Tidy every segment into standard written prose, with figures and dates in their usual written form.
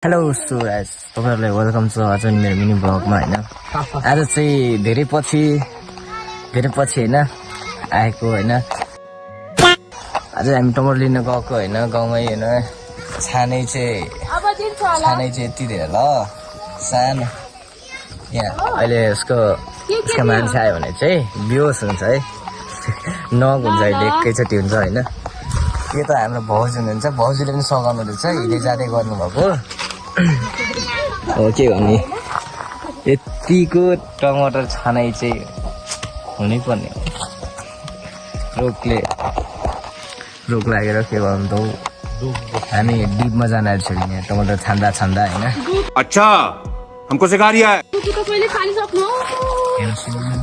Hello so guys तपाईहरुलाई welcome छ आज मेरो मिनी ब्लगमा हैन आज चाहिँ धेरै पछि हैन आएको हैन आज हामी टमाटर लिन गएको हैन गाउँमै हैन छानै चाहिँ यति धेरै ल सानो यहाँ अहिले यसको मान्छे आयो भने चाहिँ बेहोस हुन्छ है नग हुन्छ अहिले एकैचोटि हुन्छ हैन यो त हाम्रो भाउजू हुनुहुन्छ भाउजूले पनि सघाउनु रहेछ हिँड्दै जाँदै गर्नुभएको हो के भन्ने यतिको टमाटर छानै चाहिँ हुनै पर्ने हो रोग लागेर के गर्नु त हामी डिपमा जान आइसक्यो यहाँ टमाटर छान्दा हैन अच्छा हमको सिखा रिया है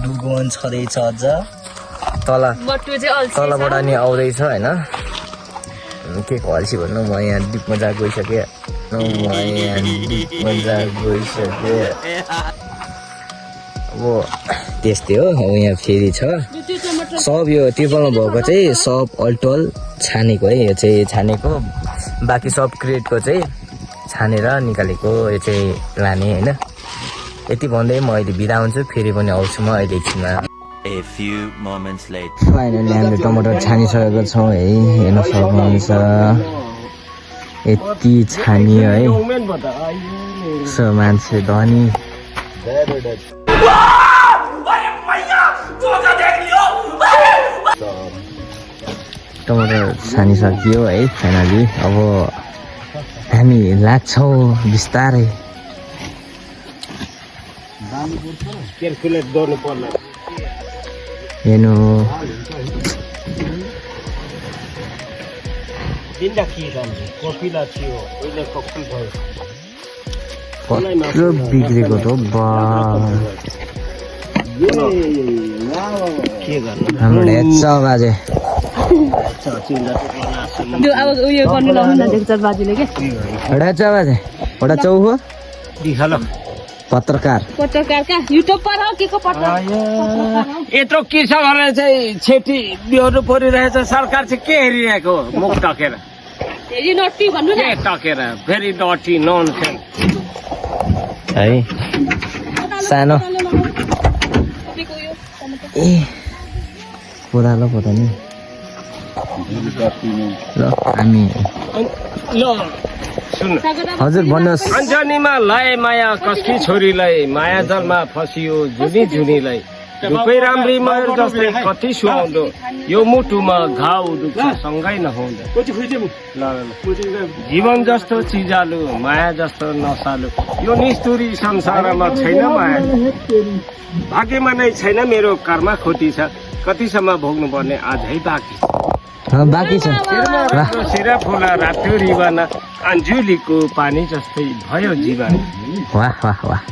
डुगोन छँदैछ अझ तलबाट नि आउँदैछ हैन के को अल्छी भन्नु म यहाँ डिपमा जा गइसकेँ अब त्यस्तै हो अब यहाँ फेरि छ सब यो टिपलमा भएको चाहिँ सब अल्टोल छानेको है यो चाहिँ छानेको बाँकी सब क्रेटको चाहिँ छानेर निकालेको यो चाहिँ लाने हैन यति भन्दै म अहिले बिदा हुन्छु फेरि पनि आउँछु म अहिले एकछिनमा A few moments later. Finally हामीले टमाटर छानिसकेको छौँ है हेर्न सक्नुहुन्छ यति छानियो है सो मान्छे धनी टमाटर छानिसकियो है फाइनली अब हामी लाग्छौँ बिस्तारै हेर्नु कत्रो बिग्रेको त हाम्रो हेच्चा बाजे हेच्चा बाजे एउटा चौ हो पत्रकार का युट्युब पर हो के को पत्रकार यत्रो किसा भनेर चाहिँ छेटी बिहोर्नु परिरहेछ सरकार चाहिँ के हेरिरहेको मुख टकेर फेरि नटी भन्नु न के टकेर भेरी डटी ननसेन्स है सानो ए कोदालो पो त नि ल हामी ल सुन हजुर भन्नुहोस् अञ्जनीमा लाए माया कसकी छोरीलाई माया जलमा फसियो जुनीलाई रूपै राम्री मयर जस्तै कति सुहाउँदो यो मुटुमा घाउ दुख्छ सँगै नहुँदो जीवन जस्तो चिजालु माया जस्तो नसालु यो निष्ठुरी संसारमा छैन माया भाग्यमा नै छैन मेरो कर्म खोटी छ कतिसम्म भोग्नु पर्ने आजै बाँकी छ सिरा फुला रातो रिवाना अन्जुलीको पानी जस्तै भयो जीवन वाह वाह वाह